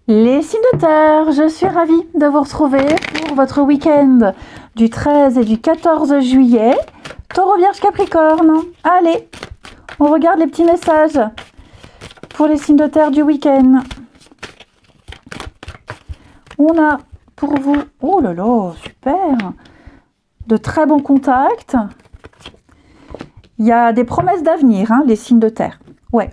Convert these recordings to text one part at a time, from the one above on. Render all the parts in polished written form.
Les signes de terre, je suis ravie de vous retrouver pour votre week-end du 13 et du 14 juillet. Taureau, Vierge, Capricorne. Allez, on regarde les petits messages pour les signes de terre du week-end. On a pour vous, oh là là, super, de très bons contacts. Il y a des promesses d'avenir, hein, les signes de terre. Ouais.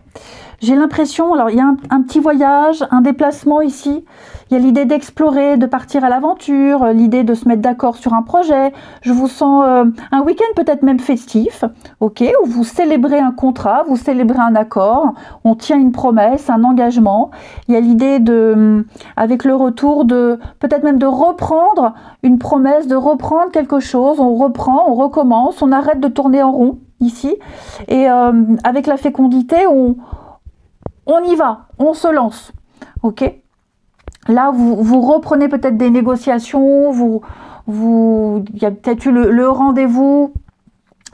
J'ai l'impression, alors il y a un petit voyage, un déplacement ici. Il y a l'idée d'explorer, de partir à l'aventure, l'idée de se mettre d'accord sur un projet. Je vous sens un week-end peut-être même festif, ok, où vous célébrez un contrat, vous célébrez un accord, on tient une promesse, un engagement. Il y a l'idée de, avec le retour, de peut-être même de reprendre une promesse, de reprendre quelque chose. On reprend, on recommence, on arrête de tourner en rond ici. Et avec la fécondité, on y va, on se lance, ok. Là, vous reprenez peut-être des négociations, il y a peut-être eu le rendez-vous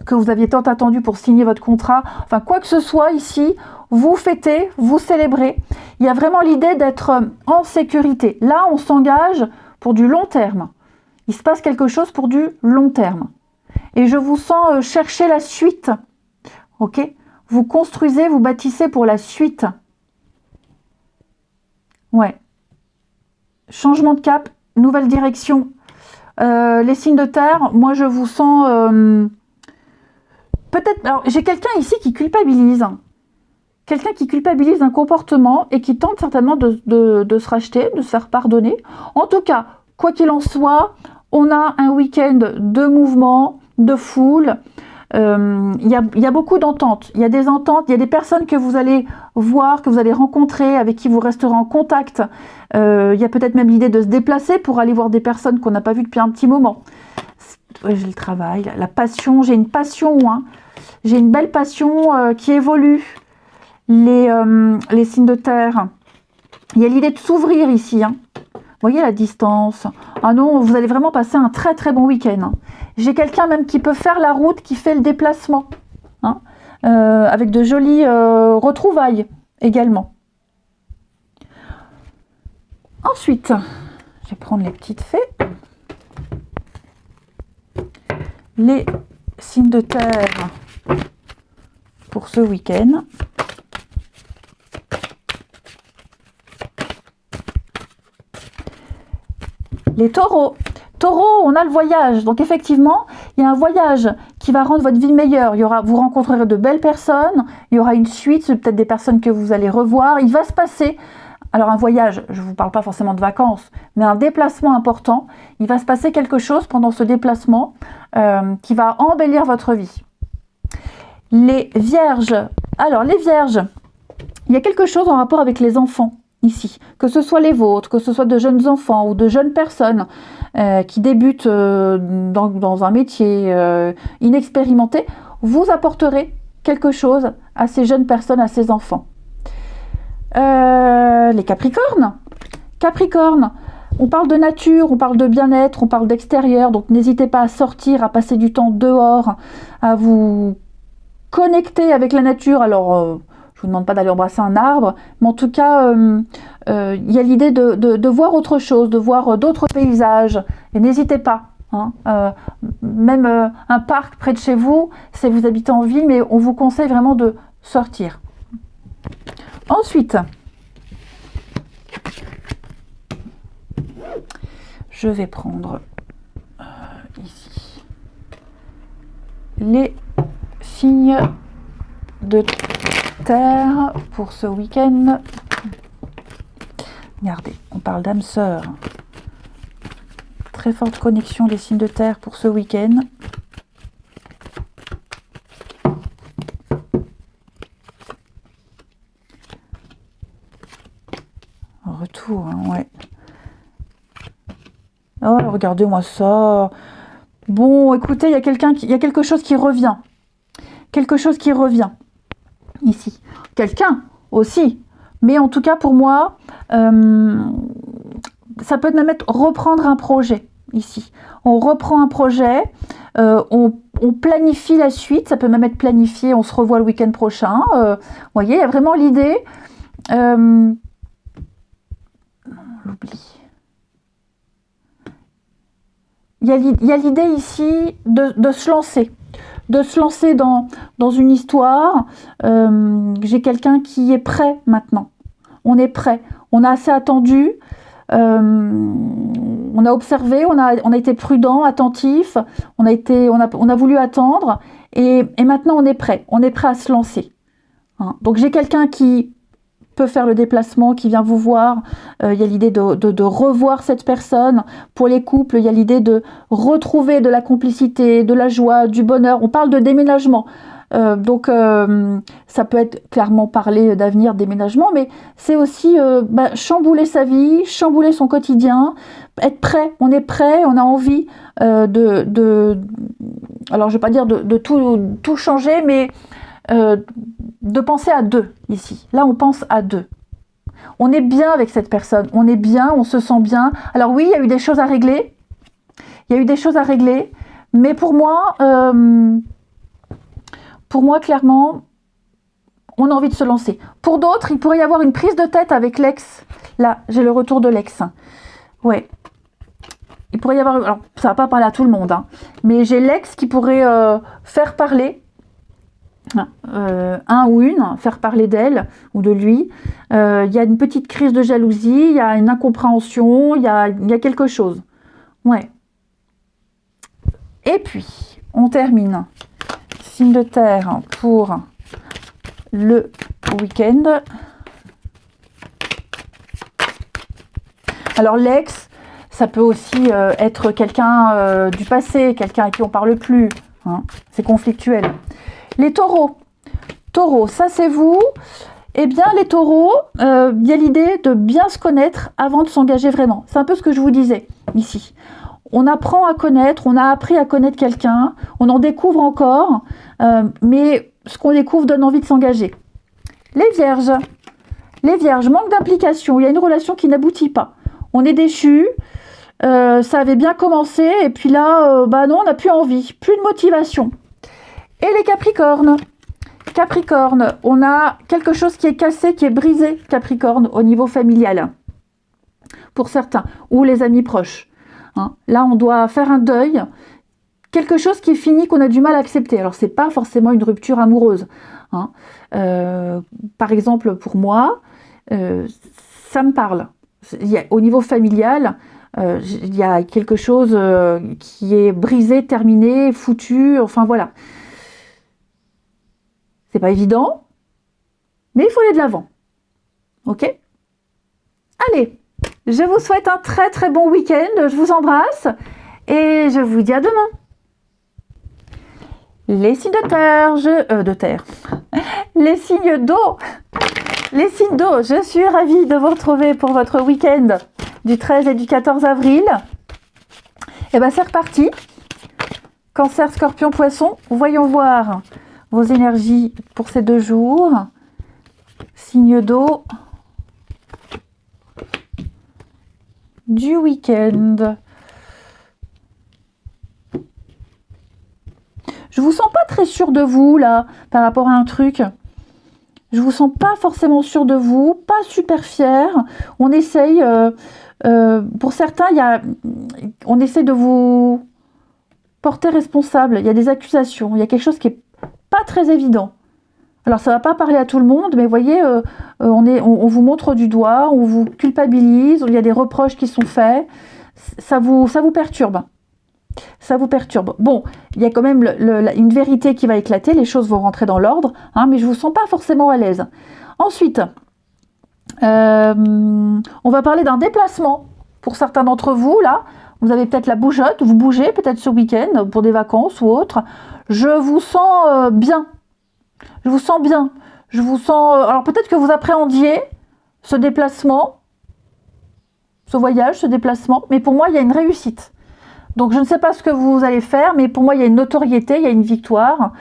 que vous aviez tant attendu pour signer votre contrat. Enfin, quoi que ce soit ici, vous fêtez, vous célébrez. Il y a vraiment l'idée d'être en sécurité. Là, on s'engage pour du long terme. Il se passe quelque chose pour du long terme. Et je vous sens chercher la suite, ok. Vous construisez, vous bâtissez pour la suite. Ouais. Changement de cap, nouvelle direction. Les signes de terre, moi je vous sens... peut-être... Alors, j'ai quelqu'un ici qui culpabilise. Quelqu'un qui culpabilise un comportement et qui tente certainement de se racheter, de se faire pardonner. En tout cas, quoi qu'il en soit, on a un week-end de mouvement, de foule. Il y a beaucoup d'ententes, il y a des ententes, il y a des personnes que vous allez voir, que vous allez rencontrer, avec qui vous resterez en contact. Il y a peut-être même l'idée de se déplacer pour aller voir des personnes qu'on n'a pas vues depuis un petit moment. J'ai le travail, la passion, j'ai une passion, hein. J'ai une belle passion qui évolue. Les signes de terre, il y a l'idée de s'ouvrir ici, hein. Vous voyez la distance. Ah non, vous allez vraiment passer un très très bon week-end, hein. J'ai quelqu'un même qui peut faire la route, qui fait le déplacement, hein, avec de jolies retrouvailles également. Ensuite, je vais prendre les petites fées. Les signes de terre pour ce week-end. Les taureaux. Taureau, on a le voyage. Donc effectivement, il y a un voyage qui va rendre votre vie meilleure. Vous rencontrerez de belles personnes. Il y aura une suite, peut-être des personnes que vous allez revoir. Il va se passer, alors un voyage, je ne vous parle pas forcément de vacances, mais un déplacement important. Il va se passer quelque chose pendant ce déplacement qui va embellir votre vie. Les vierges. Alors les vierges, il y a quelque chose en rapport avec les enfants. Ici, que ce soit les vôtres, que ce soit de jeunes enfants ou de jeunes personnes qui débutent dans un métier inexpérimenté, vous apporterez quelque chose à ces jeunes personnes, à ces enfants. Les Capricornes. Capricorne, on parle de nature, on parle de bien-être, on parle d'extérieur, donc n'hésitez pas à sortir, à passer du temps dehors, à vous connecter avec la nature. Alors... je ne vous demande pas d'aller embrasser un arbre, mais en tout cas, il y a l'idée de voir autre chose, de voir d'autres paysages. Et n'hésitez pas, hein, même un parc près de chez vous, si vous habitez en ville, mais on vous conseille vraiment de sortir. Ensuite, je vais prendre ici les signes de terre pour ce week-end. Regardez, on parle d'âme sœur. Très forte connexion des signes de terre pour ce week-end. Retour, hein, ouais. Oh, regardez-moi ça. Bon, écoutez, il y a quelque chose qui revient. Quelque chose qui revient. Ici. Quelqu'un aussi. Mais en tout cas, pour moi, ça peut même être reprendre un projet ici. On reprend un projet, on planifie la suite, ça peut même être planifié, on se revoit le week-end prochain. Vous voyez, il y a vraiment l'idée. j'oublie. Il y a l'idée ici de se lancer. De se lancer dans une histoire. J'ai quelqu'un qui est prêt maintenant. On est prêt. On a assez attendu. On a observé, on a été prudent, attentif. On a voulu attendre. Et maintenant, on est prêt. On est prêt à se lancer. Hein. Donc, j'ai quelqu'un qui peut faire le déplacement, qui vient vous voir. Il y a l'idée de revoir cette personne. Pour les couples, il y a l'idée de retrouver de la complicité, de la joie, du bonheur. On parle de déménagement. Donc, ça peut être clairement parler d'avenir, déménagement, mais c'est aussi chambouler sa vie, chambouler son quotidien, être prêt. On est prêt, on a envie alors je ne vais pas dire de tout changer, mais de penser à deux ici. Là, on pense à deux. On est bien avec cette personne, on est bien, on se sent bien. Alors oui, il y a eu des choses à régler. Il y a eu des choses à régler, mais pour moi, clairement, on a envie de se lancer. Pour d'autres, il pourrait y avoir une prise de tête avec l'ex. Là, j'ai le retour de l'ex. Ouais. Il pourrait y avoir... Alors, ça ne va pas parler à tout le monde, hein, mais j'ai l'ex qui pourrait faire parler un ou une, faire parler d'elle ou de lui. Il y a une petite crise de jalousie, il y a une incompréhension, il y a quelque chose. Ouais. Et puis, on termine. Signe de terre pour le week-end. Alors l'ex, ça peut aussi être quelqu'un du passé, quelqu'un à qui on ne parle plus. Hein. C'est conflictuel. Les taureaux. Taureaux, ça c'est vous. Eh bien les taureaux, il y a l'idée de bien se connaître avant de s'engager vraiment. C'est un peu ce que je vous disais ici. On apprend à connaître, on a appris à connaître quelqu'un, on en découvre encore, mais ce qu'on découvre donne envie de s'engager. Les vierges, manque d'implication, il y a une relation qui n'aboutit pas. On est déçus, ça avait bien commencé, et puis là, non, on n'a plus envie, plus de motivation. Et les capricornes, on a quelque chose qui est cassé, qui est brisé, Capricorne, au niveau familial, pour certains, ou les amis proches. Hein. Là, on doit faire un deuil, quelque chose qui est fini, qu'on a du mal à accepter. Alors, c'est pas forcément une rupture amoureuse. Hein. Par exemple, pour moi, ça me parle. Au niveau familial, il y a quelque chose qui est brisé, terminé, foutu, enfin voilà. C'est pas évident, mais il faut aller de l'avant. Ok ? Allez, je vous souhaite un très très bon week-end, je vous embrasse et je vous dis à demain. Les signes de terre, les signes d'eau, je suis ravie de vous retrouver pour votre week-end du 13 et du 14 avril. Et bien c'est reparti. Cancer, Scorpion, Poisson, voyons voir vos énergies pour ces 2 jours. Signe d'eau du week-end. Je vous sens pas très sûr de vous là par rapport à un truc. Je vous sens pas forcément sûr de vous, pas super fier. On essaye, pour certains, on essaie de vous porter responsable. Il y a des accusations, il y a quelque chose qui est pas très évident. Alors ça va pas parler à tout le monde, mais vous voyez, on vous montre du doigt, on vous culpabilise, il y a des reproches qui sont faits, ça vous perturbe. Ça vous perturbe. Bon, il y a quand même une vérité qui va éclater, les choses vont rentrer dans l'ordre, hein, mais je vous sens pas forcément à l'aise. Ensuite, on va parler d'un déplacement. Pour certains d'entre vous, là, vous avez peut-être la bougeotte, vous bougez peut-être ce week-end pour des vacances ou autre. Je vous sens bien. Je vous sens bien. Je vous sens... alors peut-être que vous appréhendiez ce déplacement, ce voyage, ce déplacement, mais pour moi, il y a une réussite. Donc je ne sais pas ce que vous allez faire, mais pour moi, il y a une notoriété, il y a une victoire.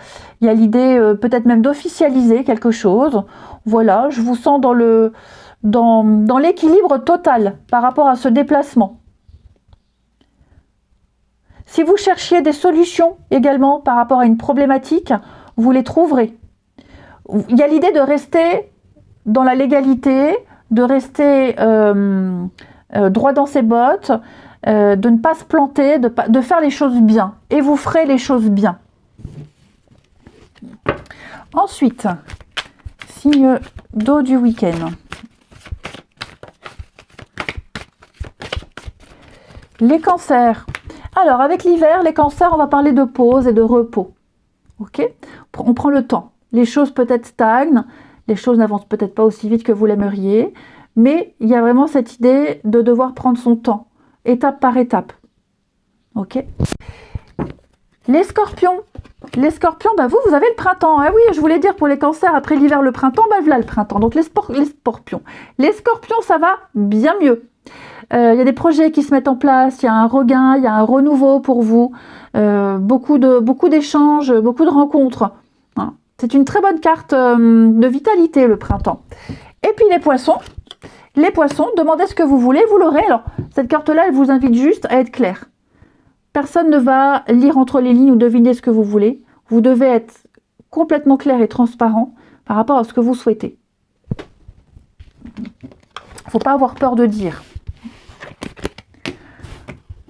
Il y a l'idée peut-être même d'officialiser quelque chose. Voilà, je vous sens dans l'équilibre total par rapport à ce déplacement. Si vous cherchiez des solutions également par rapport à une problématique, vous les trouverez. Il y a l'idée de rester dans la légalité, de rester droit dans ses bottes, de ne pas se planter, de faire les choses bien. Et vous ferez les choses bien. Ensuite, signe d'eau du week-end. Les cancers. Alors, avec l'hiver, les cancers, on va parler de pause et de repos. Ok? On prend le temps. Les choses peut-être stagnent, les choses n'avancent peut-être pas aussi vite que vous l'aimeriez, mais il y a vraiment cette idée de devoir prendre son temps, étape par étape. Ok? Les scorpions. Les scorpions, bah vous avez le printemps. Ah oui, je voulais dire pour les cancers, après l'hiver, le printemps, bah voilà le printemps. Donc les scorpions. Les scorpions, ça va bien mieux. Il y a des projets qui se mettent en place, il y a un regain, il y a un renouveau pour vous, beaucoup d'échanges, beaucoup de rencontres. Hein. C'est une très bonne carte de vitalité, le printemps. Et puis les poissons, demandez ce que vous voulez, vous l'aurez. Alors, cette carte-là, elle vous invite juste à être clair. Personne ne va lire entre les lignes ou deviner ce que vous voulez. Vous devez être complètement clair et transparent par rapport à ce que vous souhaitez. Il ne faut pas avoir peur de dire.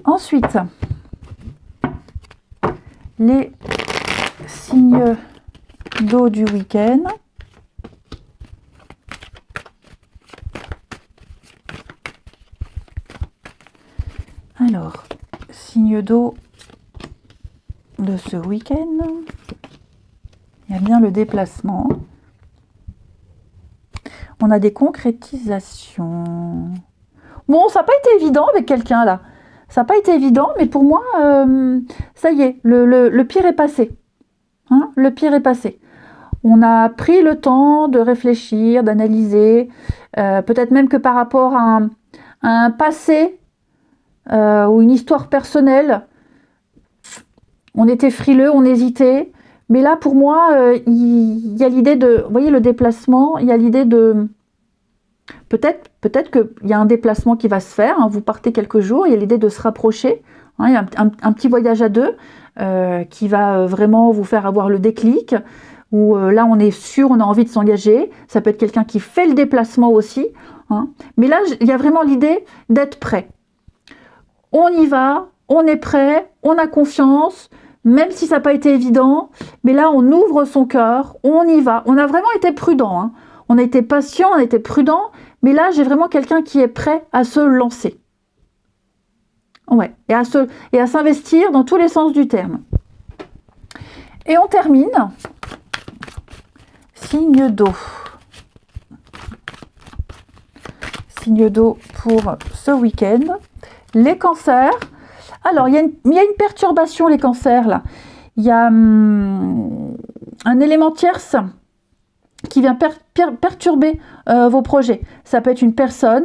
Ensuite, les signes d'eau du week-end. Alors, signe d'eau de ce week-end. Il y a bien le déplacement. On a des concrétisations. Bon, ça n'a pas été évident avec quelqu'un là. Ça n'a pas été évident, mais pour moi, ça y est, le pire est passé. Hein, le pire est passé. On a pris le temps de réfléchir, d'analyser, peut-être même que par rapport à un passé ou une histoire personnelle, on était frileux, on hésitait. Mais là, pour moi, il y a l'idée de... Vous voyez, le déplacement, il y a l'idée de... Peut-être qu'il y a un déplacement qui va se faire, hein, vous partez quelques jours, il y a l'idée de se rapprocher, hein, il y a un petit voyage à deux qui va vraiment vous faire avoir le déclic, où là on est sûr, on a envie de s'engager, ça peut être quelqu'un qui fait le déplacement aussi, hein, mais là il y a vraiment l'idée d'être prêt. On y va, on est prêt, on a confiance, même si ça n'a pas été évident, mais là on ouvre son cœur, on y va, on a vraiment été prudent, hein. On a été patient, on a été prudent, mais là, j'ai vraiment quelqu'un qui est prêt à se lancer. Ouais, et à s'investir dans tous les sens du terme. Et on termine. Signe d'eau. Signe d'eau pour ce week-end. Les cancers. Alors, il y a une perturbation, les cancers, là. Il y a un élément tierce qui vient perturber vos projets. Ça peut être une personne,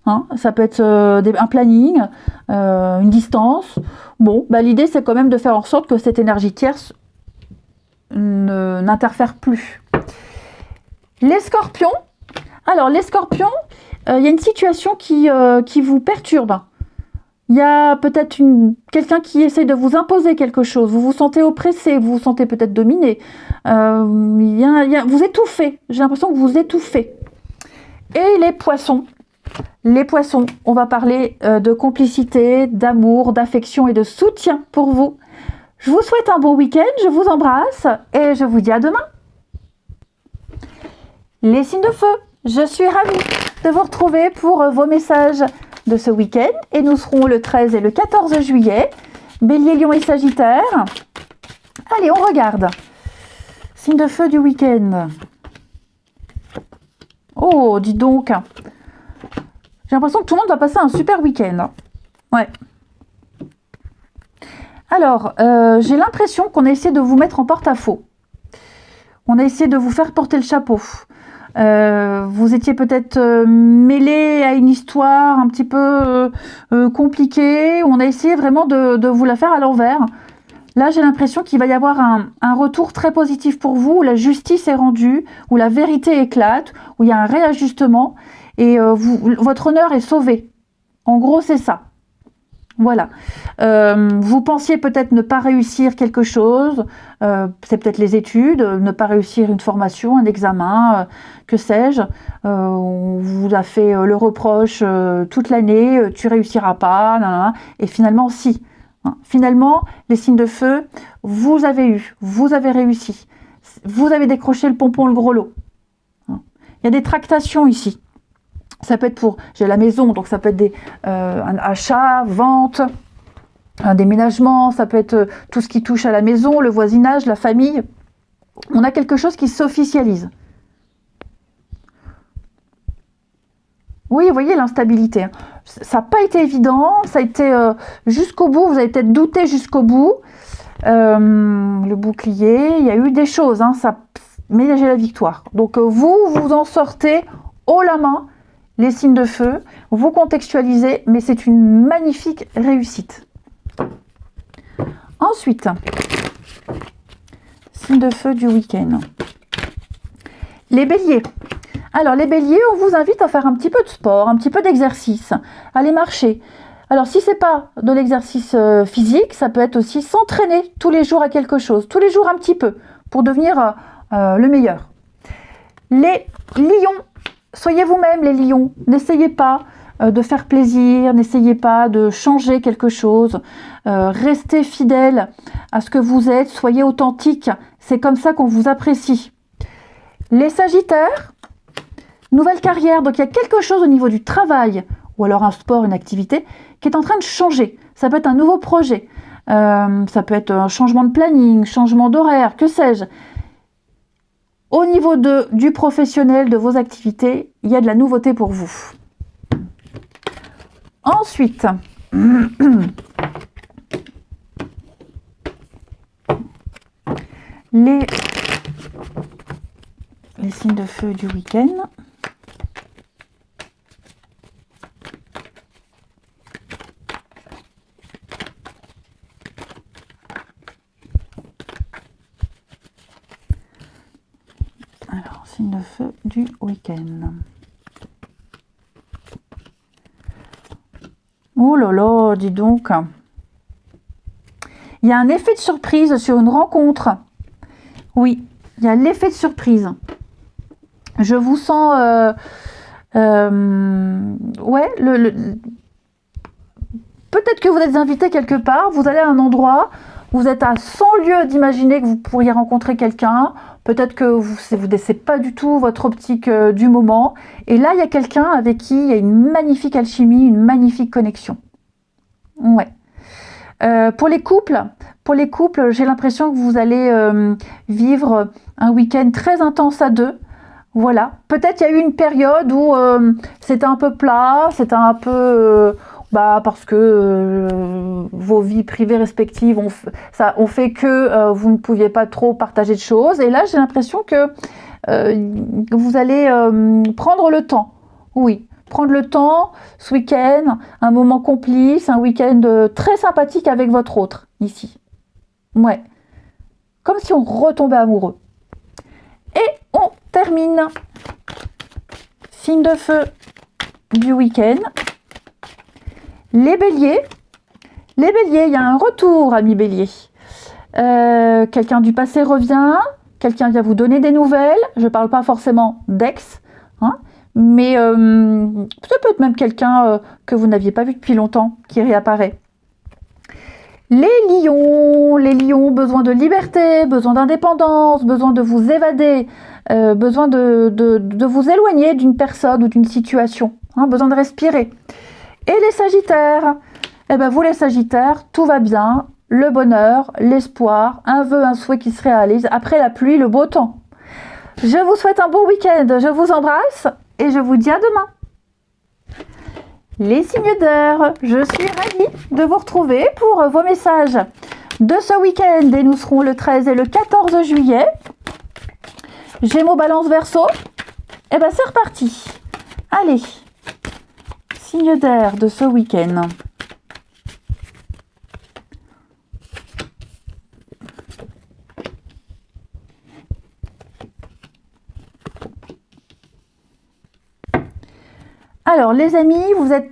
hein, ça peut être un planning, une distance. Bon, bah, l'idée c'est quand même de faire en sorte que cette énergie tierce n'interfère plus. Les scorpions. Alors les scorpions, il y a une situation qui vous perturbe. Il y a peut-être quelqu'un qui essaie de vous imposer quelque chose. Vous vous sentez oppressé, vous vous sentez peut-être dominé. Vous étouffez. J'ai l'impression que vous étouffez. Et les poissons. Les poissons, on va parler de complicité, d'amour, d'affection et de soutien pour vous. Je vous souhaite un bon week-end, je vous embrasse et je vous dis à demain. Les signes de feu, je suis ravie de vous retrouver pour vos messages de ce week-end et nous serons le 13 et le 14 juillet. Bélier, Lion et Sagittaire. Allez, on regarde. Signe de feu du week-end. Oh, dis donc. J'ai l'impression que tout le monde va passer un super week-end. Ouais. Alors, j'ai l'impression qu'on a essayé de vous mettre en porte-à-faux. On a essayé de vous faire porter le chapeau. Vous étiez peut-être mêlé à une histoire un petit peu compliquée. On a essayé vraiment de vous la faire à l'envers. Là, j'ai l'impression qu'il va y avoir un retour très positif pour vous, où la justice est rendue, où la vérité éclate, où il y a un réajustement et votre honneur est sauvé. En gros, c'est ça. Voilà. Vous pensiez peut-être ne pas réussir quelque chose, c'est peut-être les études, ne pas réussir une formation, un examen, que sais-je. On vous a fait le reproche toute l'année, tu réussiras pas, nanana, et finalement si. Hein. Finalement, les signes de feu, vous avez réussi. Vous avez décroché le pompon, le gros lot. Hein. Il y a des tractations ici. Ça peut être pour, j'ai la maison, donc ça peut être un achat, vente, un déménagement, ça peut être tout ce qui touche à la maison, le voisinage, la famille. On a quelque chose qui s'officialise. Oui, vous voyez l'instabilité. Hein. Ça n'a pas été évident, ça a été jusqu'au bout, vous avez peut-être douté jusqu'au bout. Le bouclier, il y a eu des choses, hein, ça ménageait la victoire. Donc vous en sortez haut la main, les signes de feu, vous contextualisez, mais c'est une magnifique réussite. Ensuite, signe de feu du week-end. Les béliers. Alors les béliers, on vous invite à faire un petit peu de sport, un petit peu d'exercice, aller marcher. Alors si c'est pas de l'exercice physique, ça peut être aussi s'entraîner tous les jours à quelque chose, tous les jours un petit peu, pour devenir le meilleur. Les lions, soyez vous-même les lions, n'essayez pas de faire plaisir, n'essayez pas de changer quelque chose, restez fidèle à ce que vous êtes, soyez authentique, c'est comme ça qu'on vous apprécie. Les sagittaires, nouvelle carrière, donc il y a quelque chose au niveau du travail, ou alors un sport, une activité, qui est en train de changer. Ça peut être un nouveau projet, ça peut être un changement de planning, changement d'horaire, que sais-je. Au niveau du professionnel, de vos activités, il y a de la nouveauté pour vous. Ensuite, les signes de feu du week-end. Alors, signe de feu du week-end. Oh là là, dis donc. Il y a un effet de surprise sur une rencontre. Oui, il y a l'effet de surprise. Je vous sens... ouais, peut-être que vous êtes invité quelque part, vous allez à un endroit, vous êtes à 100 lieues d'imaginer que vous pourriez rencontrer quelqu'un, peut-être que vous c'est pas du tout votre optique du moment, et là il y a quelqu'un avec qui il y a une magnifique alchimie, une magnifique connexion. Ouais. Pour les couples, j'ai l'impression que vous allez vivre un week-end très intense à deux. Voilà. Peut-être il y a eu une période où c'était un peu plat, c'était un peu... parce que vos vies privées respectives ont fait que vous ne pouviez pas trop partager de choses. Et là, j'ai l'impression que vous allez prendre le temps. Oui, prendre le temps, ce week-end, un moment complice, un week-end très sympathique avec votre autre, ici. Ouais. Comme si on retombait amoureux. Et on termine. Signe de feu du week-end. Les béliers, il y a un retour, amis béliers. Quelqu'un du passé revient, quelqu'un vient vous donner des nouvelles. Je ne parle pas forcément d'ex, hein, mais ça peut être même quelqu'un que vous n'aviez pas vu depuis longtemps qui réapparaît. Les lions, besoin de liberté, besoin d'indépendance, besoin de vous évader, besoin de vous éloigner d'une personne ou d'une situation, hein, besoin de respirer. Et les sagittaires, eh ben vous les sagittaires, tout va bien, le bonheur, l'espoir, un vœu, un souhait qui se réalise, après la pluie, le beau temps. Je vous souhaite un bon week-end, je vous embrasse et je vous dis à demain. Les signes d'air, je suis ravie de vous retrouver pour vos messages de ce week-end et nous serons le 13 et le 14 juillet. Gémeaux, Balance, Verseau, et ben c'est reparti. Allez, signe d'air de ce week-end. Alors les amis, vous êtes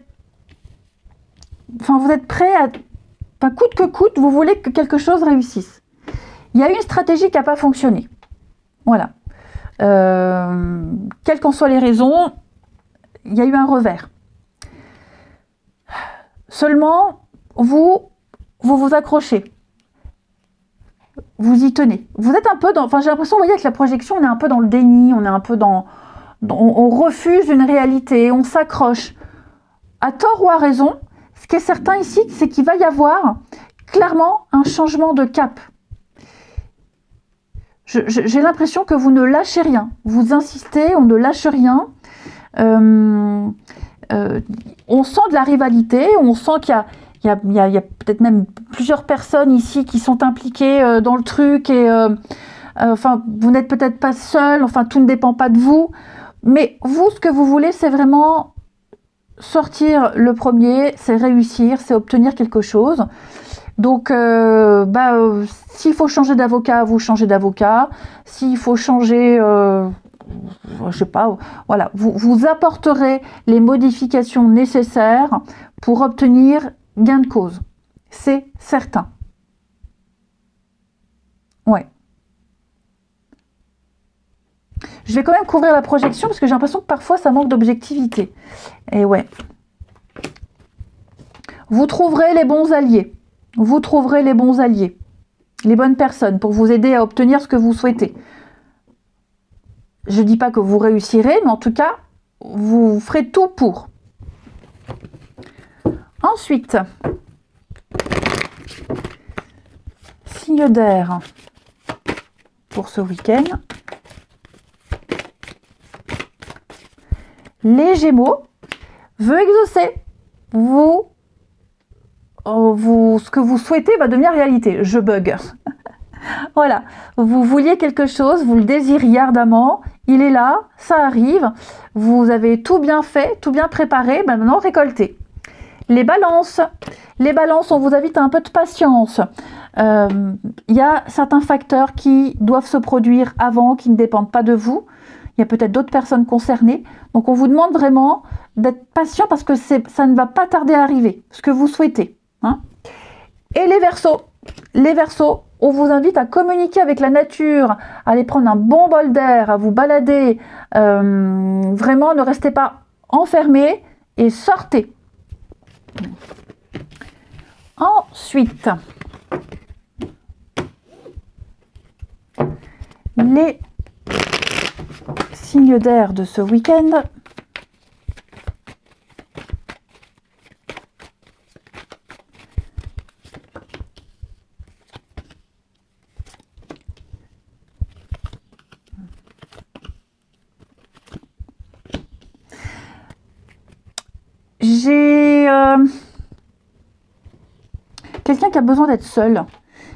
enfin, vous êtes prêt à, enfin, coûte que coûte, vous voulez que quelque chose réussisse. Il y a une stratégie qui n'a pas fonctionné. Voilà. Quelles qu'en soient les raisons, il y a eu un revers. Seulement, vous vous accrochez. Vous y tenez. Vous êtes un peu dans... Enfin, j'ai l'impression, vous voyez, avec la projection, on est un peu dans le déni, on est un peu on refuse une réalité, on s'accroche. À tort ou à raison, ce qui est certain ici, c'est qu'il va y avoir clairement un changement de cap. J'ai l'impression que vous ne lâchez rien. Vous insistez, on ne lâche rien. On sent de la rivalité, on sent qu'il y a peut-être même plusieurs personnes ici qui sont impliquées dans le truc. Et enfin, vous n'êtes peut-être pas seul, enfin, tout ne dépend pas de vous. Mais vous, ce que vous voulez, c'est vraiment sortir le premier, c'est réussir, c'est obtenir quelque chose. Donc, s'il faut changer d'avocat, vous changez d'avocat. S'il faut changer, je sais pas, voilà, vous apporterez les modifications nécessaires pour obtenir gain de cause. C'est certain. Ouais. Je vais quand même couvrir la projection parce que j'ai l'impression que parfois ça manque d'objectivité. Et ouais. Vous trouverez les bons alliés. Vous trouverez les bons alliés, les bonnes personnes pour vous aider à obtenir ce que vous souhaitez. Je ne dis pas que vous réussirez, mais en tout cas, vous ferez tout pour. Ensuite, signe d'air pour ce week-end. Les Gémeaux, vœux exaucés. Ce que vous souhaitez va devenir réalité. Je bug. Voilà. Vous vouliez quelque chose, vous le désiriez ardemment. Il est là, ça arrive. Vous avez tout bien fait, tout bien préparé. Maintenant, récoltez. Les balances. Les balances, on vous invite à un peu de patience. Il y a certains facteurs qui doivent se produire avant, qui ne dépendent pas de vous. Il y a peut-être d'autres personnes concernées. Donc, on vous demande vraiment d'être patient parce que ça ne va pas tarder à arriver, ce que vous souhaitez. Hein. Et les Verseaux, on vous invite à communiquer avec la nature, à aller prendre un bon bol d'air, à vous balader. Vraiment, ne restez pas enfermés et sortez. Ensuite, les signes d'air de ce week-end. J'ai quelqu'un qui a besoin d'être seul.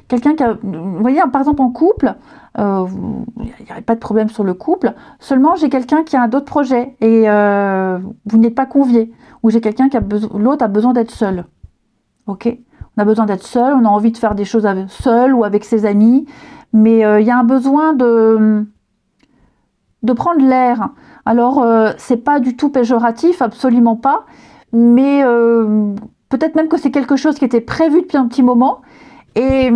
Quelqu'un qui a, vous voyez, par exemple en couple, il n'y a pas de problème sur le couple. Seulement, j'ai quelqu'un qui a d'autres projets et vous n'êtes pas conviés. Ou j'ai quelqu'un l'autre a besoin d'être seul. Ok, on a besoin d'être seul, on a envie de faire des choses seul ou avec ses amis, mais il y a un besoin de prendre l'air. Alors, c'est pas du tout péjoratif, absolument pas, mais peut-être même que c'est quelque chose qui était prévu depuis un petit moment. Et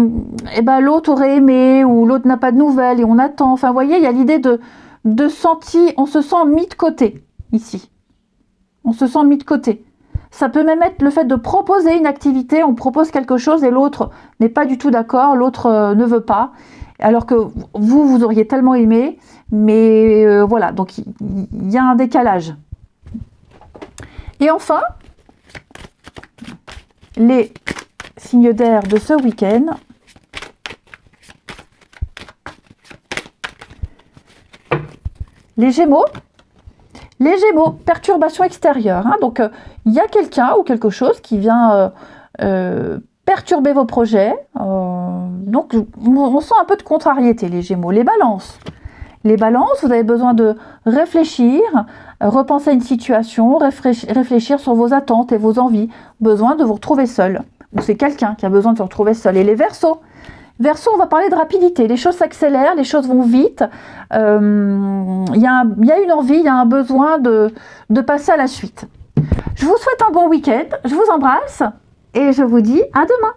l'autre aurait aimé, ou l'autre n'a pas de nouvelles, et on attend. Enfin, vous voyez, il y a l'idée de sentir, on se sent mis de côté, ici. On se sent mis de côté. Ça peut même être le fait de proposer une activité, on propose quelque chose, et l'autre n'est pas du tout d'accord, l'autre ne veut pas, alors que vous auriez tellement aimé, mais voilà, donc il y a un décalage. Et enfin, les signes d'air de ce week-end. Les Gémeaux, perturbation extérieure. Hein, donc, il y a quelqu'un ou quelque chose qui vient perturber vos projets. Donc, on sent un peu de contrariété, les Gémeaux. Les Balances, vous avez besoin de réfléchir, repenser à une situation, réfléchir sur vos attentes et vos envies. Besoin de vous retrouver seul. Ou c'est quelqu'un qui a besoin de se retrouver seul. Et les Verseaux, on va parler de rapidité. Les choses s'accélèrent, les choses vont vite. Il y a une envie, il y a un besoin de passer à la suite. Je vous souhaite un bon week-end. Je vous embrasse. et je vous dis à demain.